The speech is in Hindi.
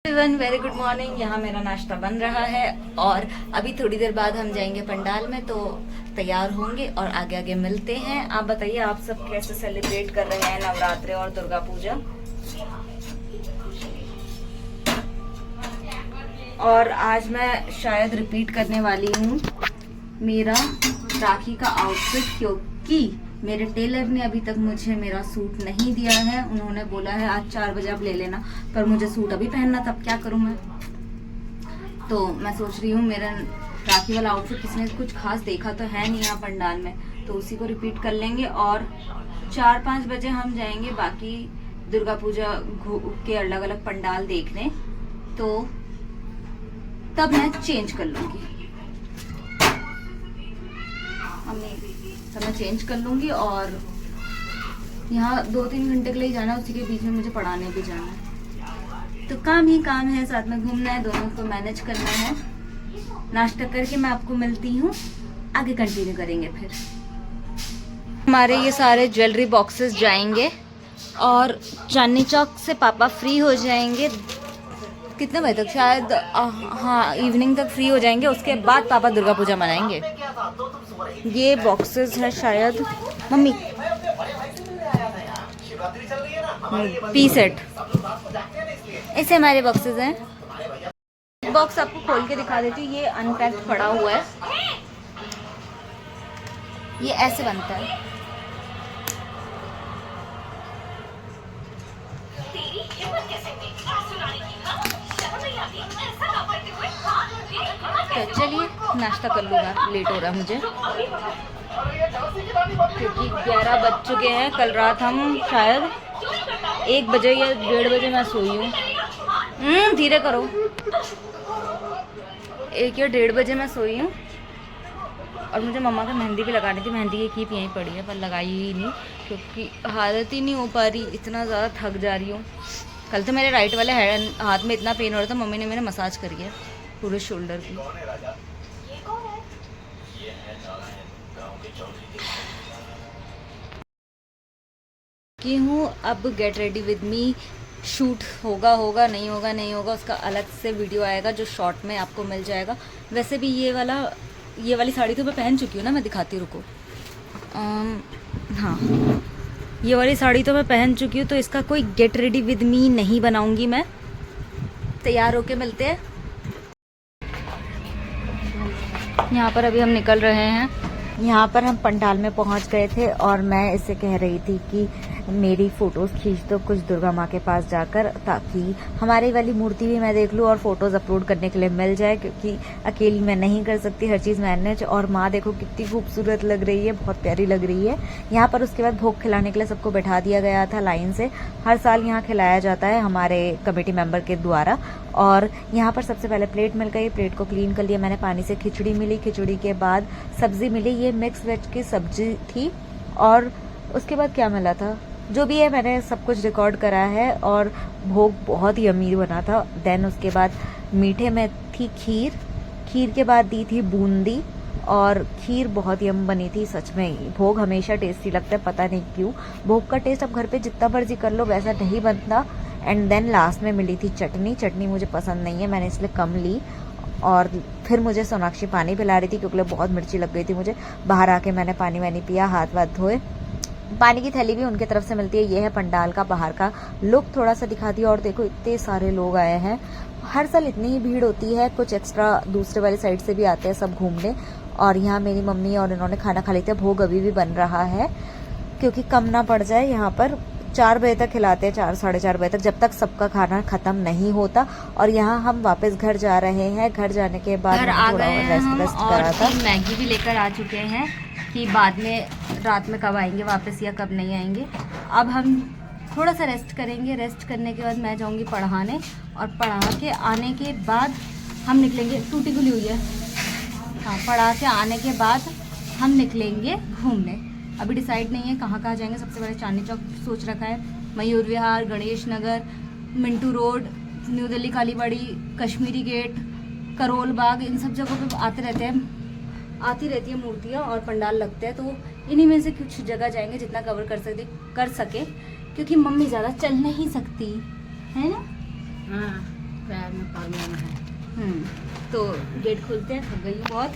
Everyone very good morning. यहाँ मेरा नाश्ता बन रहा है और अभी थोड़ी देर बाद हम जाएंगे पंडाल में, तो तैयार होंगे और आगे आगे मिलते हैं। आप बताइए आप सब कैसे सेलिब्रेट कर रहे हैं नवरात्रि और दुर्गा पूजा। और आज मैं शायद रिपीट करने वाली हूँ मेरा राखी का आउटफिट, क्योंकि मेरे टेलर ने अभी तक मुझे मेरा सूट नहीं दिया है। उन्होंने बोला है आज 4 बजे आप ले लेना, पर मुझे सूट अभी पहनना था, क्या करूं मैं। तो मैं सोच रही हूँ मेरा राखी वाला आउटफिट किसी ने कुछ खास देखा तो है नहीं यहाँ पंडाल में, तो उसी को रिपीट कर लेंगे और 4-5 बजे हम जाएंगे बाकी दुर्गा पूजा के अलग अलग पंडाल देखने, तो तब मैं चेंज कर लूंगी। तब मैं चेंज कर लूंगी और यहाँ 2-3 घंटे के लिए जाना है, उसी के बीच में मुझे पढ़ाने भी जाना है, तो काम ही काम है, साथ में घूमना है, दोनों को मैनेज करना है। नाश्ता करके मैं आपको मिलती हूँ, आगे कंटिन्यू करेंगे। फिर हमारे ये सारे ज्वेलरी बॉक्सेस जाएंगे और चांदनी चौक से पापा फ्री हो जाएंगे कितने बजे तक, शायद हाँ इवनिंग तक फ्री हो जाएंगे। उसके बाद पापा दुर्गा पूजा मनाएंगे। ये बॉक्सेस है शायद मम्मी पी सेट, ऐसे हमारे बॉक्सेस हैं। बॉक्स आपको खोल के दिखा देती हूँ, ये अनपैक्ड पड़ा हुआ है, ये ऐसे बनता है। तो चलिए नाश्ता कर लूँगा, लेट हो रहा है मुझे क्योंकि 11 बज चुके हैं। कल रात हम शायद 1 बजे या 1:30 बजे मैं सोई हूँ। धीरे करो, 1 या 1:30 बजे मैं सोई हूँ। और मुझे मम्मा को मेहंदी भी लगानी थी, मेहंदी की कीप यहीं पड़ी है पर लगाई ही नहीं क्योंकि हालत ही नहीं हो पा रही, इतना ज़्यादा थक जा रही हूँ। कल तो मेरे राइट वाले हाथ में इतना पेन हो रहा था, मम्मी ने मेरे मसाज करी है पूरे शोल्डर की। कि हूँ अब get ready with me, shoot होगा नहीं होगा उसका अलग से वीडियो आएगा जो शॉर्ट में आपको मिल जाएगा। वैसे भी ये वाली साड़ी तो मैं पहन चुकी हूँ ना, मैं दिखाती हूँ, रुको। हाँ ये वाली साड़ी तो मैं पहन चुकी हूँ, तो इसका कोई गेट रेडी विद मी नहीं बनाऊंगी मैं। तैयार होके मिलते हैं। यहाँ पर अभी हम निकल रहे हैं। यहाँ पर हम पंडाल में पहुँच गए थे और मैं इससे कह रही थी कि मेरी फ़ोटोज़ खींच दो कुछ दुर्गा माँ के पास जाकर, ताकि हमारी वाली मूर्ति भी मैं देख लूँ और फ़ोटोज़ अपलोड करने के लिए मिल जाए, क्योंकि अकेली मैं नहीं कर सकती हर चीज़ मैनेज। और माँ देखो कितनी खूबसूरत लग रही है, बहुत प्यारी लग रही है। यहाँ पर उसके बाद भोग खिलाने के लिए सबको बैठा दिया गया था लाइन से। हर साल यहाँ खिलाया जाता है हमारे कमेटी मेम्बर के द्वारा। और यहाँ पर सबसे पहले प्लेट मिल गई, प्लेट को क्लीन कर लिया मैंने पानी से। खिचड़ी मिली, खिचड़ी के बाद सब्ज़ी मिली, ये मिक्स वेज की सब्जी थी। और उसके बाद क्या मिला था, जो भी है मैंने सब कुछ रिकॉर्ड करा है। और भोग बहुत ही अमीर बना था। देन उसके बाद मीठे में थी खीर, खीर के बाद दी थी बूंदी, और खीर बहुत यम बनी थी सच में। भोग हमेशा टेस्टी लगता है, पता नहीं क्यों। भोग का टेस्ट अब घर पे जितना मर्जी कर लो वैसा नहीं बनता। एंड देन लास्ट में मिली थी चटनी। चटनी मुझे पसंद नहीं है, मैंने इसलिए कम ली। और फिर मुझे सोनाक्षी पानी पिला रही थी क्योंकि बहुत मिर्ची लग गई थी मुझे। बाहर आके मैंने पानी वानी पिया, हाथ वाथ धोए। पानी की थैली भी उनके तरफ से मिलती है। ये है पंडाल का बाहर का लुक, थोड़ा सा दिखा दिया। और देखो इतने सारे लोग आए हैं, हर साल इतनी ही भीड़ होती है। कुछ एक्स्ट्रा दूसरे वाली साइड से भी आते हैं सब घूमने। और यहाँ मेरी मम्मी और इन्होंने खाना खा लिया। भोग अभी भी बन रहा है क्योंकि कम ना पड़ जाए। यहाँ पर 4 बजे तक खिलाते हैं, 4 साढ़े 4 बजे तक, जब तक सबका खाना खत्म नहीं होता। और यहाँ हम वापस घर जा रहे हैं। घर जाने के बाद थोड़ा रेस्ट करा था। मैगी भी लेकर आ चुके हैं कि बाद में रात में कब आएंगे वापस या कब नहीं आएंगे। अब हम थोड़ा सा रेस्ट करेंगे। रेस्ट करने के बाद मैं जाऊंगी पढ़ाने, और पढ़ा के आने के बाद हम निकलेंगे। टूटी खुली हुई है। हाँ, पढ़ा के आने के बाद हम निकलेंगे घूमने। अभी डिसाइड नहीं है कहाँ जाएंगे। सबसे पहले चांदनी चौक सोच रखा है, Mayur Vihar, Ganesh Nagar, Minto road, new Delhi Kalibari, Kashmiri gate, Karol Bagh, इन सब जगहों पे आती रहती है मूर्तियाँ और पंडाल लगते हैं। तो इन्हीं में से कुछ जगह जाएंगे जितना कवर कर सके, क्योंकि मम्मी ज़्यादा चल नहीं सकती है ना। हाँ, तो गेट खोलते हैं, थक गई हूँ बहुत।